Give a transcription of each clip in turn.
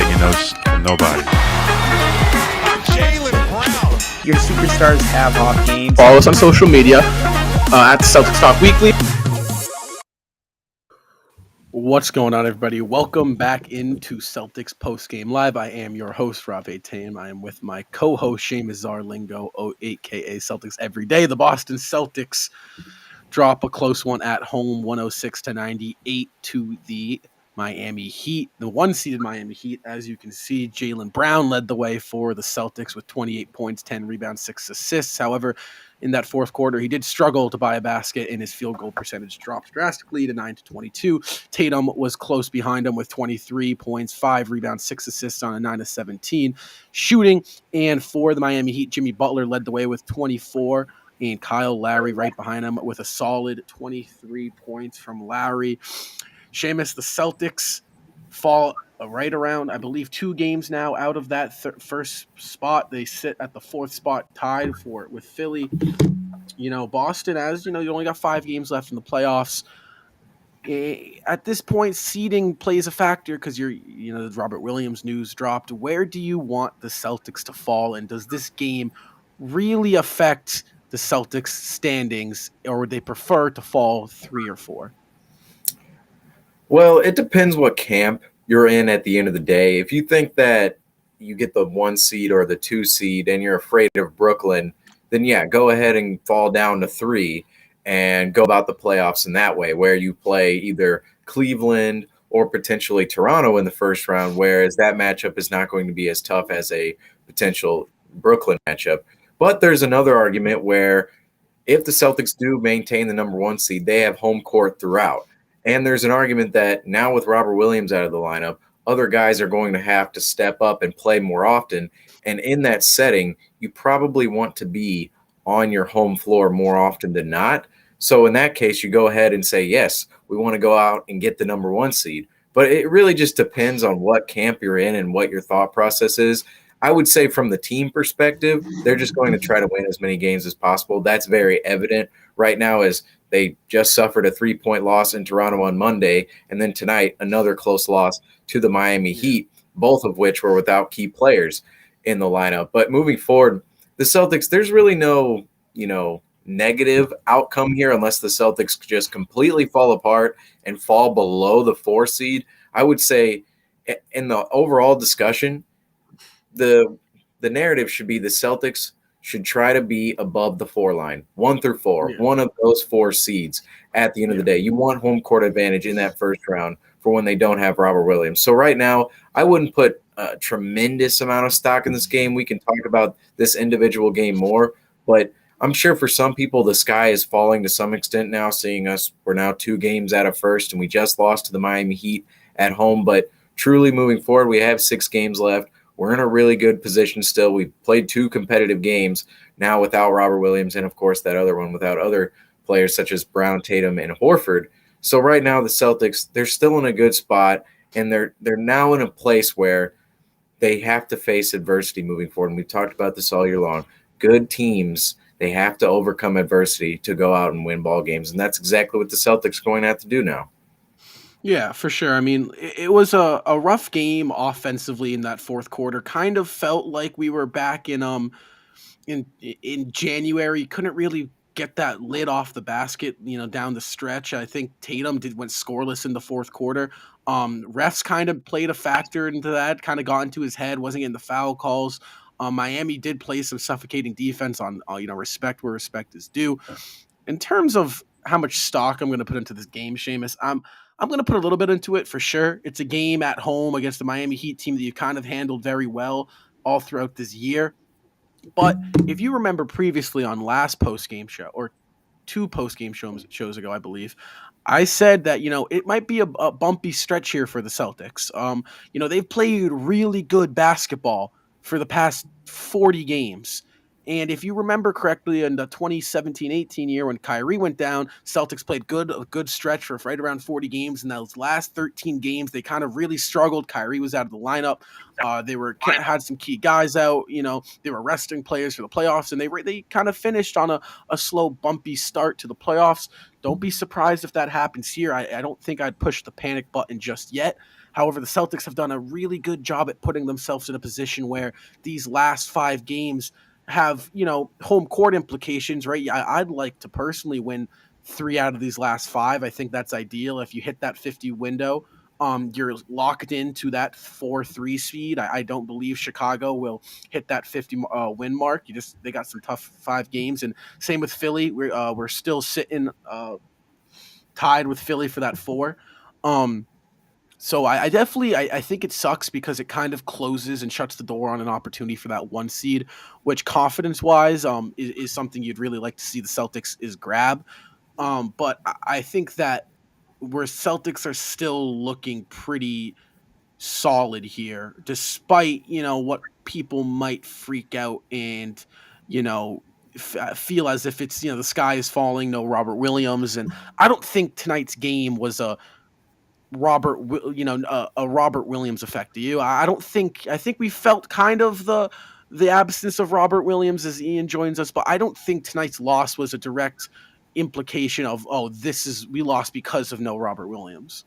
taking notes from nobody. Jalen Brown. Your superstars have off games. Follow us on social media at Celtics Talk Weekly. What's going on, everybody? Welcome back into Celtics Postgame Live. I am your host, Rave Tam. I am with my co-host, Seamus Zarlingo, aka Celtics Every Day. The Boston Celtics drop a close one at home, 106-98 to the Miami Heat. The one-seeded Miami Heat, as you can see, Jalen Brown led the way for the Celtics with 28 points, 10 rebounds, 6 assists. However, in that fourth quarter, he did struggle to buy a basket, and his field goal percentage dropped drastically to 9-22. Tatum was close behind him with 23 points, 5 rebounds, 6 assists on a 9-17 shooting. And for the Miami Heat, Jimmy Butler led the way with 24, and Kyle Lowry right behind him with a solid 23 points from Lowry. Seamus, the Celtics fall right around, I believe, 2 games now out of that first spot. They sit at the 4th spot, tied for it with Philly. Boston, as you know, you only got 5 games left in the playoffs. At this point, seeding plays a factor because the Robert Williams news dropped. Where do you want the Celtics to fall, and does this game really affect the Celtics standings, or would they prefer to fall 3 or 4? Well, it depends what camp you're in at the end of the day. If you think that you get the 1 seed or the 2 seed and you're afraid of Brooklyn, then yeah, go ahead and fall down to 3 and go about the playoffs in that way, where you play either Cleveland or potentially Toronto in the first round, whereas that matchup is not going to be as tough as a potential Brooklyn matchup. But there's another argument where if the Celtics do maintain the number 1 seed, they have home court throughout. And there's an argument that now with Robert Williams out of the lineup, other guys are going to have to step up and play more often. And in that setting, you probably want to be on your home floor more often than not. So in that case, you go ahead and say, yes, we want to go out and get the number 1 seed. But it really just depends on what camp you're in and what your thought process is. I would say from the team perspective, they're just going to try to win as many games as possible. That's very evident right now as they just suffered a 3-point loss in Toronto on Monday, and then tonight another close loss to the Miami Heat, both of which were without key players in the lineup. But moving forward, the Celtics, there's really no, negative outcome here unless the Celtics just completely fall apart and fall below the 4 seed. I would say in the overall discussion, the narrative should be the Celtics should try to be above the 4 line, 1 through 4, one of those 4 seeds at the end of the day. You want home court advantage in that first round for when they don't have Robert Williams. So right now, I wouldn't put a tremendous amount of stock in this game. We can talk about this individual game more, but I'm sure for some people, the sky is falling to some extent now, seeing us. We're now 2 games out of first, and we just lost to the Miami Heat at home. But truly moving forward, we have 6 games left. We're in a really good position still. We've played 2 competitive games now without Robert Williams and, of course, that other one without other players such as Brown, Tatum, and Horford. So right now the Celtics, they're still in a good spot, and they're now in a place where they have to face adversity moving forward. And we've talked about this all year long. Good teams, they have to overcome adversity to go out and win ball games, and that's exactly what the Celtics are going to have to do now. Yeah, for sure. I mean, it was a rough game offensively in that fourth quarter. Kind of felt like we were back in January. Couldn't really get that lid off the basket, down the stretch. I think Tatum went scoreless in the fourth quarter. Refs kind of played a factor into that, kind of got into his head, wasn't getting the foul calls. Miami did play some suffocating defense on, respect where respect is due. In terms of how much stock I'm going to put into this game, Seamus, I'm going to put a little bit into it for sure. It's a game at home against the Miami Heat team that you kind of handled very well all throughout this year. But if you remember previously on last post-game show, or 2 post-game shows ago, I believe, I said that, it might be a bumpy stretch here for the Celtics. They've played really good basketball for the past 40 games. And if you remember correctly, in the 2017-18 year when Kyrie went down, Celtics played a good stretch for right around 40 games. And those last 13 games, they kind of really struggled. Kyrie was out of the lineup. They had some key guys out. They were resting players for the playoffs, and they kind of finished on a slow, bumpy start to the playoffs. Don't be surprised if that happens here. I don't think I'd push the panic button just yet. However, the Celtics have done a really good job at putting themselves in a position where these last 5 games have, home court implications, right? I'd like to personally win 3 out of these last 5. I think that's ideal. If you hit that 50 window, you're locked into that 4-3 speed. I don't believe Chicago will hit that 50 win mark. They got some tough 5 games, and same with Philly. We're still sitting tied with Philly for that 4. So I definitely I think it sucks because it kind of closes and shuts the door on an opportunity for that 1 seed, which confidence wise is something you'd really like to see the Celtics is grab. But I think that where Celtics are still looking pretty solid here, despite what people might freak out and feel as if it's the sky is falling, no Robert Williams, and I don't think tonight's game was a a Robert Williams effect. Do you? I don't think. I think we felt kind of the absence of Robert Williams as Ian joins us, but I don't think tonight's loss was a direct implication of we lost because of no Robert Williams.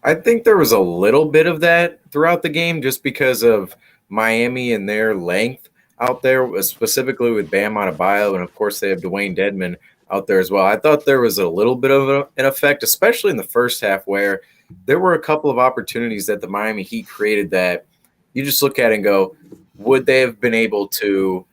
I think there was a little bit of that throughout the game just because of Miami and their length out there, specifically with Bam Adebayo, and of course they have Dwayne Dedmon out there as well. I thought there was a little bit of an effect, especially in the first half, where there were a couple of opportunities that the Miami Heat created that you just look at and go, would they have been able to,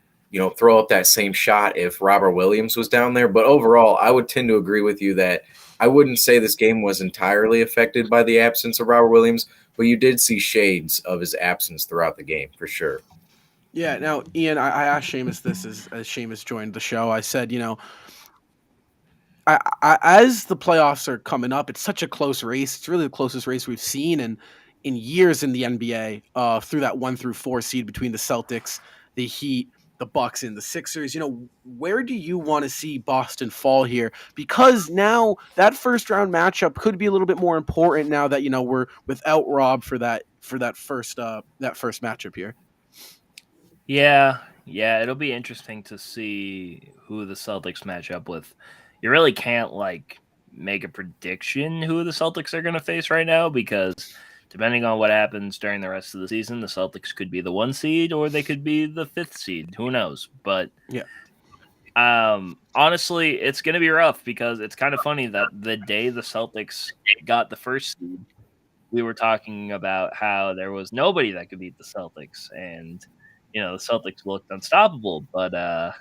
throw up that same shot if Robert Williams was down there? But overall, I would tend to agree with you that I wouldn't say this game was entirely affected by the absence of Robert Williams, but you did see shades of his absence throughout the game for sure. Yeah. Now, Ian, I asked Seamus this as Seamus joined the show. I said, as the playoffs are coming up, it's such a close race. It's really the closest race we've seen in years in the NBA. Through that 1-4 seed between the Celtics, the Heat, the Bucks, and the Sixers. Where do you want to see Boston fall here? Because now that first round matchup could be a little bit more important now that we're without Rob for that first matchup here. Yeah, it'll be interesting to see who the Celtics match up with. You really can't make a prediction who the Celtics are going to face right now because depending on what happens during the rest of the season, the Celtics could be the 1 seed or they could be the 5th seed. Who knows? But yeah, honestly, it's going to be rough because it's kind of funny that the day the Celtics got the 1st seed, we were talking about how there was nobody that could beat the Celtics, and the Celtics looked unstoppable. But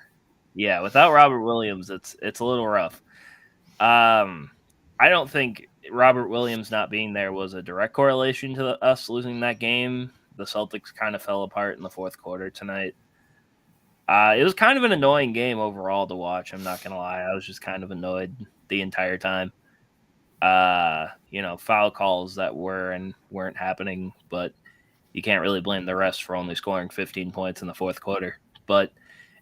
yeah, without Robert Williams, it's a little rough. I don't think Robert Williams not being there was a direct correlation to us losing that game. The Celtics kind of fell apart in the 4th quarter tonight. It was kind of an annoying game overall to watch. I'm not going to lie. I was just kind of annoyed the entire time. Foul calls that were and weren't happening, but you can't really blame the refs for only scoring 15 points in the 4th quarter. But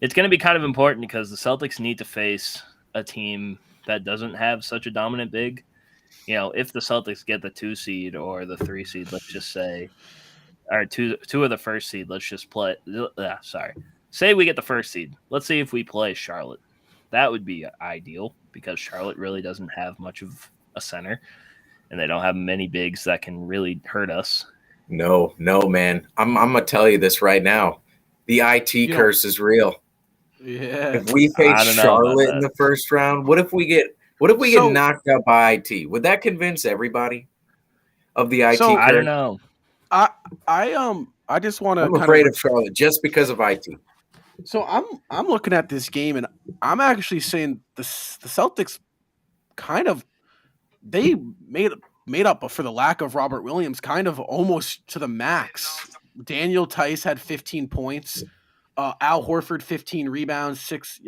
it's going to be kind of important because the Celtics need to face a team that doesn't have such a dominant big. If the Celtics get the 2 seed or the 3 seed, let's just say, or two of the 1st seed, let's just play. Say we get the 1st seed. Let's see if we play Charlotte. That would be ideal because Charlotte really doesn't have much of a center, and they don't have many bigs that can really hurt us. No, man. I'm gonna tell you this right now. The IT curse is real. Yeah. If we face Charlotte in the 1st round, what if we get knocked out by IT? Would that convince everybody of the IT curse? I don't know. I just want to. I'm afraid of Charlotte just because of IT. So I'm looking at this game and I'm actually saying the Celtics kind of they made up for the lack of Robert Williams kind of almost to the max. Daniel Tice had 15 points. Al Horford 15 rebounds, 6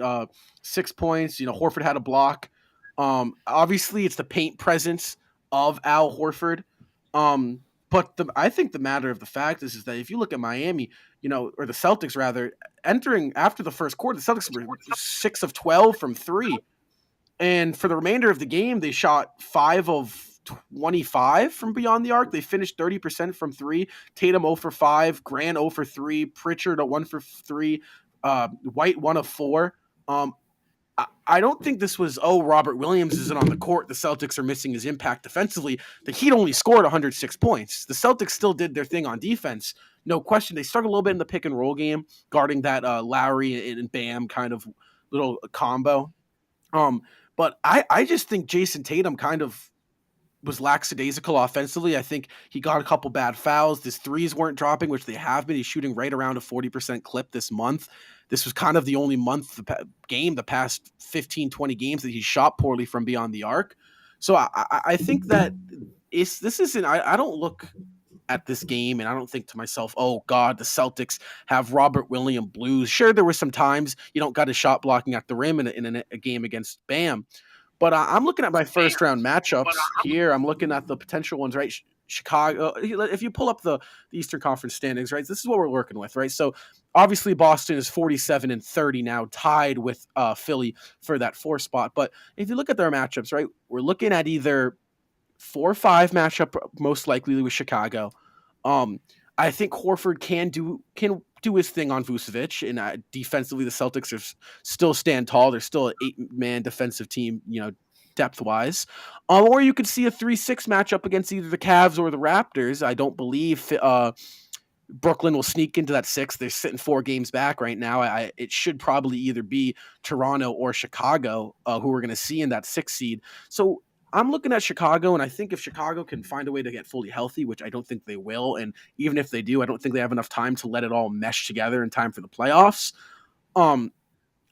points. Horford had a block. Obviously, it's the paint presence of Al Horford. But I think the matter of the fact is that if you look at Miami, or the Celtics rather, entering after the 1st quarter, the Celtics were 6 of 12 from 3. And for the remainder of the game, they shot 5 of 25 from beyond the arc. They finished 30% from 3. Tatum 0 for 5, Grant 0 for 3, Pritchard 1 for 3, White 1 of 4. I don't think this was, Robert Williams isn't on the court. The Celtics are missing his impact defensively. The Heat only scored 106 points. The Celtics still did their thing on defense. No question. They struggled a little bit in the pick and roll game, guarding that Lowry and Bam kind of little combo. But I just think Jason Tatum kind of was lackadaisical offensively. I think he got a couple bad fouls. His threes weren't dropping, which they have been. He's shooting right around a 40% clip this month. This was kind of the only the past 15, 20 games that he shot poorly from beyond the arc. So I think that I don't look at this game and I don't think to myself, oh God, the Celtics have Robert Williams blues. Sure, there were some times you don't got his shot blocking at the rim in a game against Bam. But I'm looking at my first round matchups here. I'm looking at the potential ones, right? Chicago. If you pull up the Eastern Conference standings, right, this is what we're working with, right? So obviously Boston is 47-30 now, tied with Philly for that 4 spot. But if you look at their matchups, right, we're looking at either 4-5 matchup most likely with Chicago. I think Horford can do his thing on Vucevic, and defensively the Celtics are still stand tall. They're still an 8-man defensive team, depth wise. Or you could see a 3-6 matchup against either the Cavs or the Raptors. I don't believe Brooklyn will sneak into that 6. They're sitting 4 games back right now. It should probably either be Toronto or Chicago who we're going to see in that 6 seed. So I'm looking at Chicago, and I think if Chicago can find a way to get fully healthy, which I don't think they will, and even if they do, I don't think they have enough time to let it all mesh together in time for the playoffs.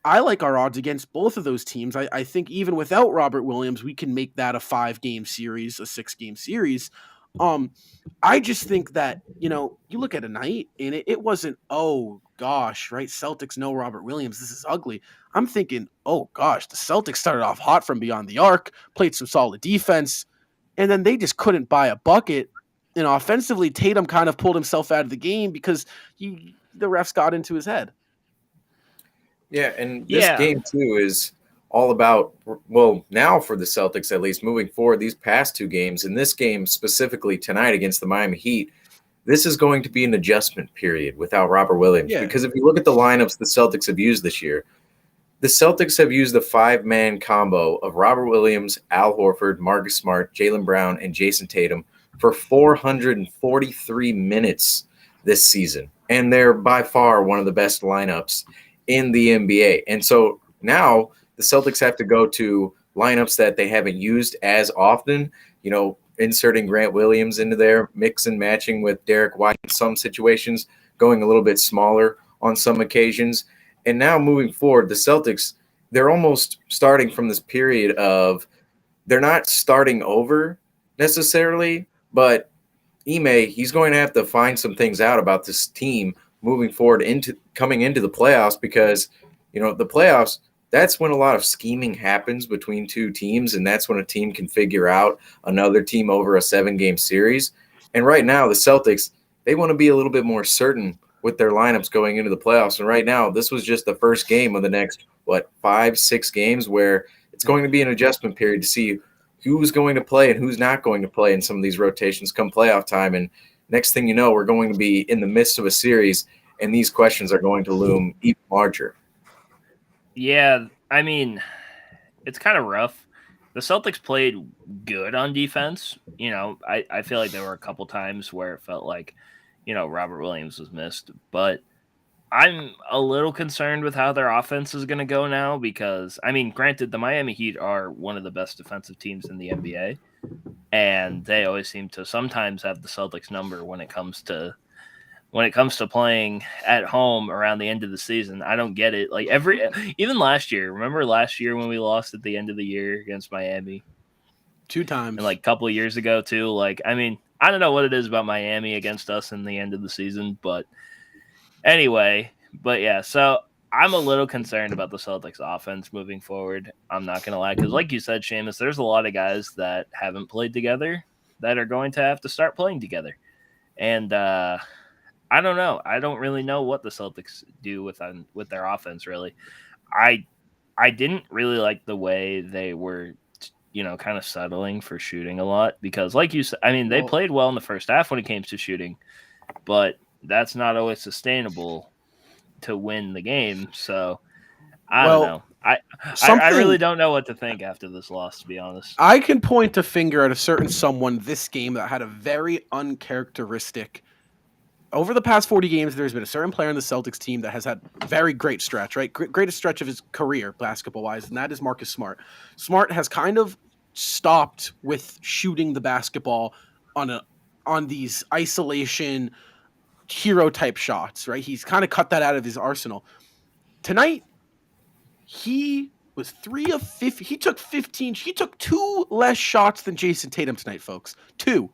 I like our odds against both of those teams. I think even without Robert Williams, we can make that a 5-game series, a 6-game series. I just think that, you look at a night, and it wasn't, oh gosh, right? Celtics, no Robert Williams. This is ugly. I'm thinking, oh gosh, the Celtics started off hot from beyond the arc, played some solid defense, and then they just couldn't buy a bucket. And offensively, Tatum kind of pulled himself out of the game because the refs got into his head. Yeah, and this game too is all about, well, now for the Celtics at least, moving forward, these past 2 games, and this game specifically tonight against the Miami Heat, this is going to be an adjustment period without Robert Williams. Yeah. Because if you look at the lineups the Celtics have used this year, the Celtics have used the 5-man combo of Robert Williams, Al Horford, Marcus Smart, Jalen Brown, and Jason Tatum for 443 minutes this season. And they're by far one of the best lineups in the NBA. And so now the Celtics have to go to lineups that they haven't used as often, inserting Grant Williams into there, mix and matching with Derek White in some situations, going a little bit smaller on some occasions. And now moving forward, the Celtics, they're almost starting from this period of, they're not starting over necessarily, but Ime, he's going to have to find some things out about this team moving forward coming into the playoffs, because, the playoffs, that's when a lot of scheming happens between 2 teams, and that's when a team can figure out another team over a 7-game series. And right now, the Celtics, they want to be a little bit more certain with their lineups going into the playoffs. And right now, this was just the first game of the next, 5-6 games, where it's going to be an adjustment period to see who's going to play and who's not going to play in some of these rotations come playoff time. And next thing you know, we're going to be in the midst of a series, and these questions are going to loom even larger. Yeah, I mean, it's kind of rough. The Celtics played good on defense. I feel like there were a couple times where it felt like, Robert Williams was missed. But I'm a little concerned with how their offense is going to go now because, granted, the Miami Heat are one of the best defensive teams in the NBA. And they always seem to sometimes have the Celtics number when it comes to playing at home around the end of the season. I don't get it. Like even last year, remember last year when we lost at the end of the year against Miami? 2 times. And a couple of years ago too. I don't know what it is about Miami against us in the end of the season, but anyway, so I'm a little concerned about the Celtics offense moving forward. I'm not going to lie, because like you said, Seamus, there's a lot of guys that haven't played together that are going to have to start playing together. And I don't know. I don't really know what the Celtics do with their offense, really. I didn't really like the way they were, kind of settling for shooting a lot because, like you said, they played well in the first half when it came to shooting, but that's not always sustainable to win the game. So I don't know. I really don't know what to think after this loss, to be honest. I can point a finger at a certain someone this game that had a very uncharacteristic. Over the past 40 games, there's been a certain player on the Celtics team that has had a very great stretch, right? Greatest stretch of his career, basketball-wise, and that is Marcus Smart. Smart has kind of stopped with shooting the basketball on these isolation hero-type shots, right? He's kind of cut that out of his arsenal. Tonight, he was 3 of 50. He took 15. He took 2 less shots than Jason Tatum tonight, folks. 2.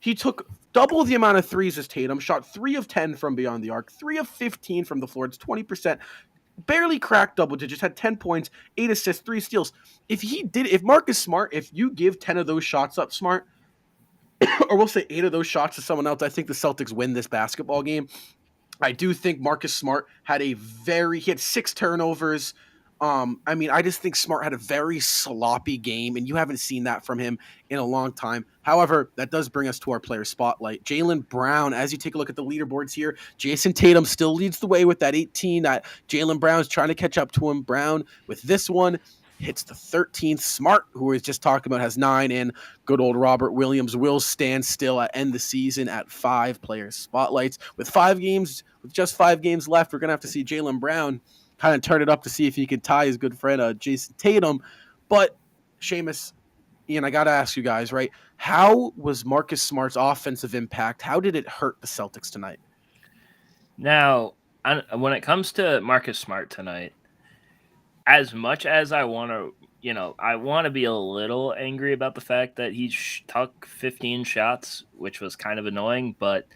He took double the amount of threes as Tatum, shot 3 of 10 from beyond the arc, 3 of 15 from the floor. It's 20%. Barely cracked double digits, had 10 points, 8 assists, 3 steals. If Marcus Smart, if you give 10 of those shots up, Smart, or we'll say 8 of those shots to someone else, I think the Celtics win this basketball game. I do think Marcus Smart he had 6 turnovers. I just think Smart had a very sloppy game, and you haven't seen that from him in a long time. However, that does bring us to our player spotlight. Jalen Brown, as you take a look at the leaderboards here, Jason Tatum still leads the way with that 18. That Jalen Brown's trying to catch up to him. Brown, with this one, hits the 13th. Smart, who we was just talking about, has 9, and good old Robert Williams will stand still at end the season at 5 player spotlights. With just 5 games left, we're going to have to see Jalen Brown kind of turn it up to see if he can tie his good friend Jason Tatum. But Seamus, Ian, I got to ask you guys, right? How was Marcus Smart's offensive impact? How did it hurt the Celtics tonight? Now, when it comes to Marcus Smart tonight, as much as I want to be a little angry about the fact that he took 15 shots, which was kind of annoying, but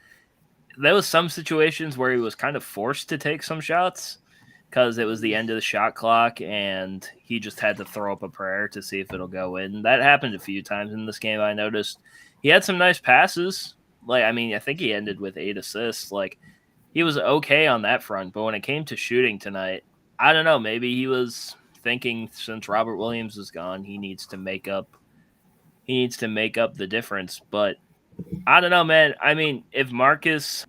there was some situations where he was kind of forced to take some shots because it was the end of the shot clock and he just had to throw up a prayer to see if it'll go in. That happened a few times in this game. I noticed he had some nice passes. I think he ended with 8 assists. He was okay on that front, but when it came to shooting tonight, I don't know, maybe he was thinking since Robert Williams is gone, he needs to make up the difference. But I don't know, man. If Marcus,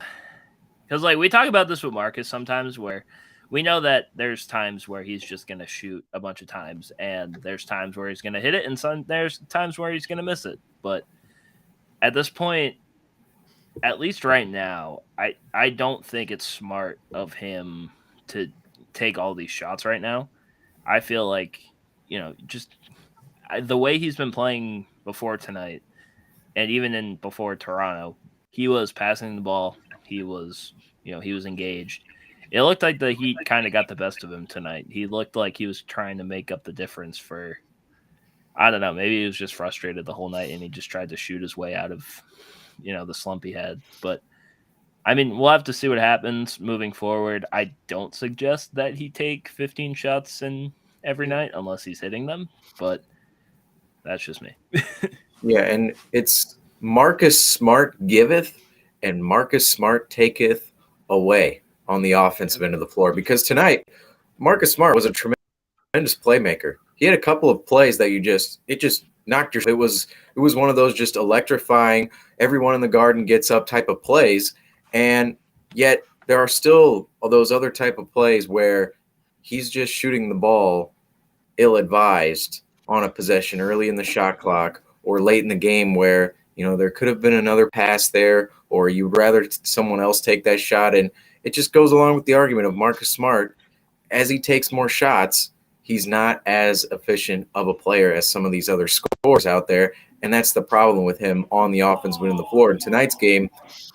because we talk about this with Marcus sometimes where we know that there's times where he's just going to shoot a bunch of times, and there's times where he's going to hit it, and there's times where he's going to miss it. But at this point, at least right now, I don't think it's smart of him to take all these shots right now. I feel like, the way he's been playing before tonight, and even before Toronto, he was passing the ball. He was engaged. It looked like the Heat kind of got the best of him tonight. He looked like he was trying to make up the difference for, I don't know, maybe he was just frustrated the whole night and he just tried to shoot his way out of, the slump he had. But, we'll have to see what happens moving forward. I don't suggest that he take 15 shots in every night unless he's hitting them, but that's just me. Yeah, and it's Marcus Smart giveth and Marcus Smart taketh away on the offensive end of the floor, because tonight Marcus Smart was a tremendous playmaker. He had a couple of plays that it just knocked your. It was one of those just electrifying, everyone in the garden gets up type of plays, and yet there are still those other type of plays where he's just shooting the ball ill-advised on a possession early in the shot clock or late in the game where there could have been another pass there, or you'd rather someone else take that shot. And it just goes along with the argument of Marcus Smart. As he takes more shots, he's not as efficient of a player as some of these other scorers out there, and that's the problem with him on the offensive end of the floor. And tonight's game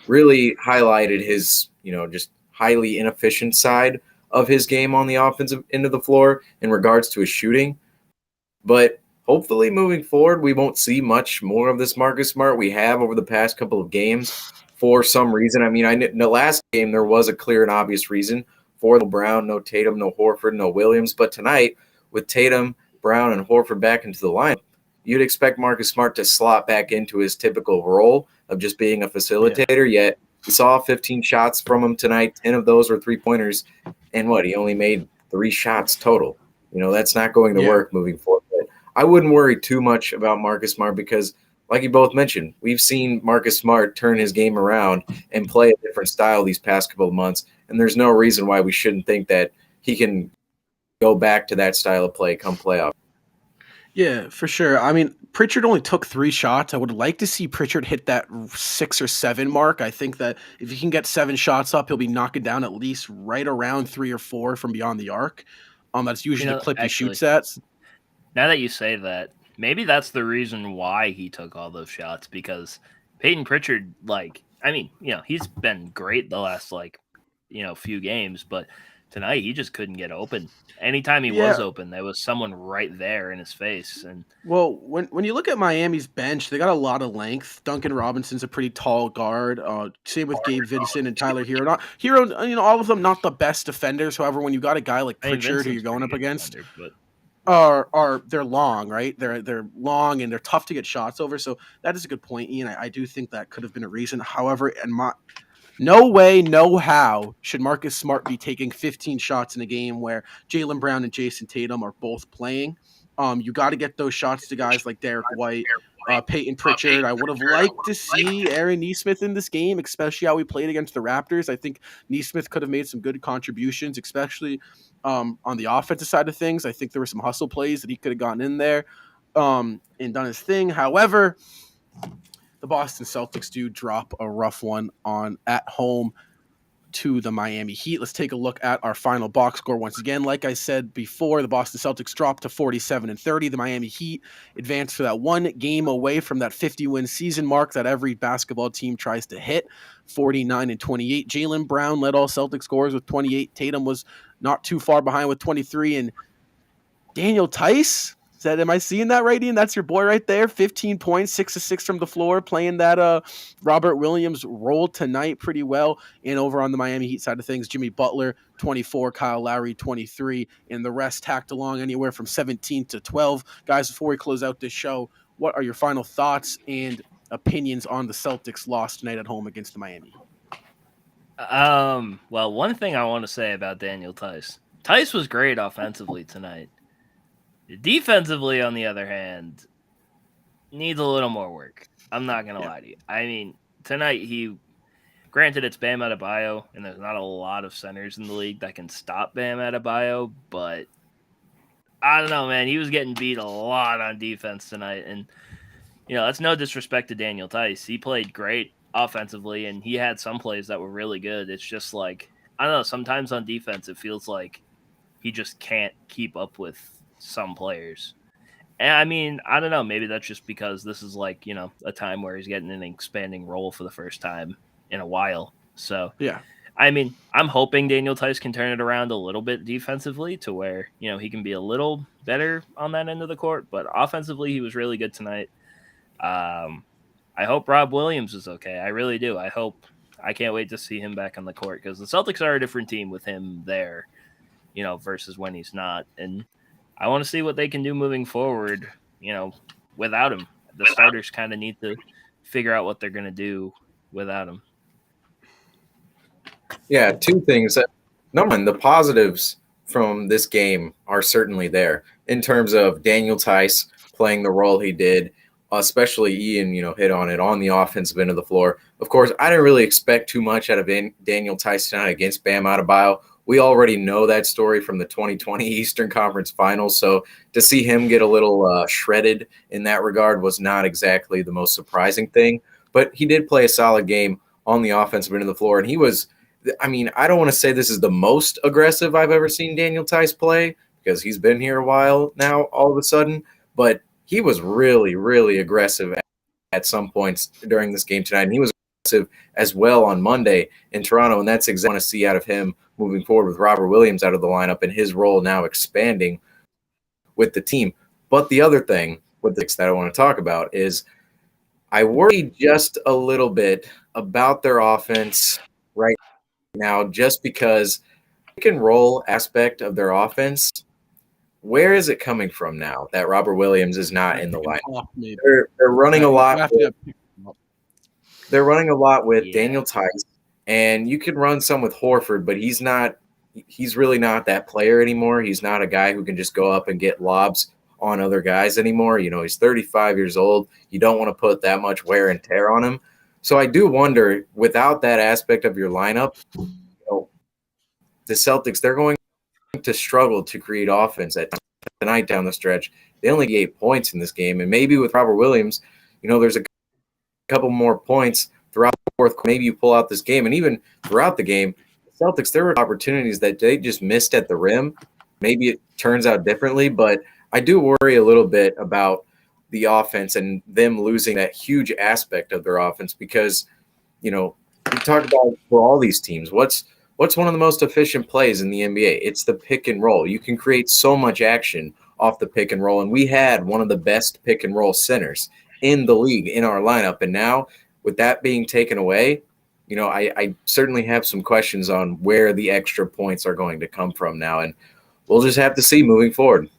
really highlighted his, just highly inefficient side of his game on the offensive end of the floor in regards to his shooting. But hopefully moving forward, we won't see much more of this Marcus Smart we have over the past couple of games for some reason. In the last game, there was a clear and obvious reason for no Brown, no Tatum, no Horford, no Williams. But tonight, with Tatum, Brown, and Horford back into the lineup, you'd expect Marcus Smart to slot back into his typical role of just being a facilitator. Yeah. Yet we saw 15 shots from him tonight. 10 of those were three-pointers. And he only made 3 shots total. That's not going to work moving forward. But I wouldn't worry too much about Marcus Smart because, like you both mentioned, we've seen Marcus Smart turn his game around and play a different style these past couple of months. And there's no reason why we shouldn't think that he can go back to that style of play come playoff. Yeah, for sure. I mean, Pritchard only took 3 shots. I would like to see Pritchard hit that 6 or 7 mark. I think that if he can get 7 shots up, he'll be knocking down at least right around 3 or 4 from beyond the arc. That's usually the clip he shoots at. Now that you say that, maybe that's the reason why he took all those shots, because Peyton Pritchard, he's been great the last few games, but tonight he just couldn't get open. Anytime he was open, there was someone right there in his face. And well, when you look at Miami's bench, they got a lot of length. Duncan Robinson's a pretty tall guard. Same with Gabe Vincent and Tyler Hero. Not Hero, all of them not the best defenders. However, when you got a guy like Pritchard who you're going up against, they're long, right? They're long and they're tough to get shots over. So that is a good point, Ian. I do think that could have been a reason. However, no way, no how should Marcus Smart be taking 15 shots in a game where Jalen Brown and Jason Tatum are both playing. You got to get those shots to guys like Derek White, Peyton Pritchard. I would have liked to see Aaron Nesmith in this game, especially how we played against the Raptors. I think Nesmith could have made some good contributions, especially on the offensive side of things. I think there were some hustle plays that he could have gotten in there and done his thing. However, the Boston Celtics do drop a rough one at home to the Miami Heat. Let's take a look at our final box score once again. Like I said before, the Boston Celtics dropped to 47-30. The Miami Heat advanced for that one game away from that 50-win season mark that every basketball team tries to hit, 49-28. Jalen Brown led all Celtics scorers with 28. Tatum was not too far behind with 23. And Daniel Tice, am I seeing that right, Ian? That's your boy right there. 15 points, 6 of 6 from the floor, playing that Robert Williams role tonight pretty well. And over on the Miami Heat side of things, Jimmy Butler, 24, Kyle Lowry, 23, and the rest tacked along anywhere from 17 to 12. Guys, before we close out this show, what are your final thoughts and opinions on the Celtics loss tonight at home against the Miami Heat? Well, one thing I want to say about Daniel Tice. Tice was great offensively tonight. Defensively, on the other hand, needs a little more work. I'm not going to lie to you. I mean, tonight granted it's Bam Adebayo, and there's not a lot of centers in the league that can stop Bam Adebayo, but I don't know, man. He was getting beat a lot on defense tonight, and, that's no disrespect to Daniel Tice. He played great offensively, and he had some plays that were really good. It's just I don't know, sometimes on defense it feels like he just can't keep up with some players. And I mean, I don't know, maybe that's just because this is a time where he's getting an expanding role for the first time in a while. So yeah, I mean, I'm hoping Daniel Tice can turn it around a little bit defensively to where, he can be a little better on that end of the court, but offensively he was really good tonight. I hope Rob Williams is okay. I really do. I can't wait to see him back on the court, because the Celtics are a different team with him there, versus when he's not. And I want to see what they can do moving forward, without him. The starters kind of need to figure out what they're going to do without him. Yeah, 2 things. Number one, the positives from this game are certainly there in terms of Daniel Tice playing the role he did, especially Ian, hit on it on the offensive end of the floor. Of course, I didn't really expect too much out of Daniel Tice tonight against Bam Adebayo. We already know that story from the 2020 Eastern Conference Finals, so to see him get a little shredded in that regard was not exactly the most surprising thing. But he did play a solid game on the offensive end of the floor, and he was – I mean, I don't want to say this is the most aggressive I've ever seen Daniel Tice play, because he's been here a while now all of a sudden, but he was really, really aggressive at some points during this game tonight, and he was aggressive as well on Monday in Toronto, and that's exactly what I want to see out of him moving forward with Robert Williams out of the lineup and his role now expanding with the team. But the other thing with this that I want to talk about is I worry just a little bit about their offense right now, just because the pick and roll aspect of their offense, where is it coming from now that Robert Williams is not in the lineup? They're running a lot. They're running a lot with Daniel Tice. And you can run some with Horford, but he's really not that player anymore. He's not a guy who can just go up and get lobs on other guys anymore. He's 35 years old. You don't want to put that much wear and tear on him. So I do wonder, without that aspect of your lineup, the Celtics, they're going to struggle to create offense at tonight down the stretch. They only get 8 points in this game, and maybe with Robert Williams, there's a couple more points throughout the fourth quarter. Maybe you pull out this game, and even throughout the game, the Celtics, there were opportunities that they just missed at the rim. Maybe it turns out differently, but I do worry a little bit about the offense and them losing that huge aspect of their offense because, we talk about for all these teams, what's one of the most efficient plays in the NBA? It's the pick and roll. You can create so much action off the pick and roll, and we had one of the best pick and roll centers in the league in our lineup, and now with that being taken away, I certainly have some questions on where the extra points are going to come from now, and we'll just have to see moving forward.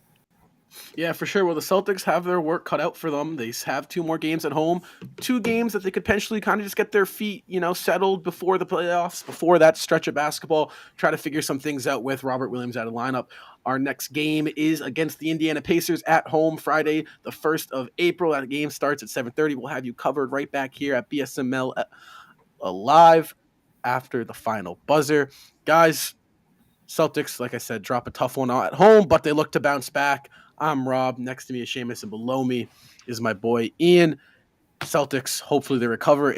Yeah, for sure. Well, the Celtics have their work cut out for them. They have 2 more games at home, 2 games that they could potentially kind of just get their feet, settled before the playoffs, before that stretch of basketball, try to figure some things out with Robert Williams out of lineup. Our next game is against the Indiana Pacers at home Friday, the 1st of April. That game starts at 7:30. We'll have you covered right back here at BSML live after the final buzzer. Guys, Celtics, like I said, drop a tough one at home, but they look to bounce back. I'm Rob. Next to me is Seamus, and below me is my boy Ian. Celtics, hopefully they recover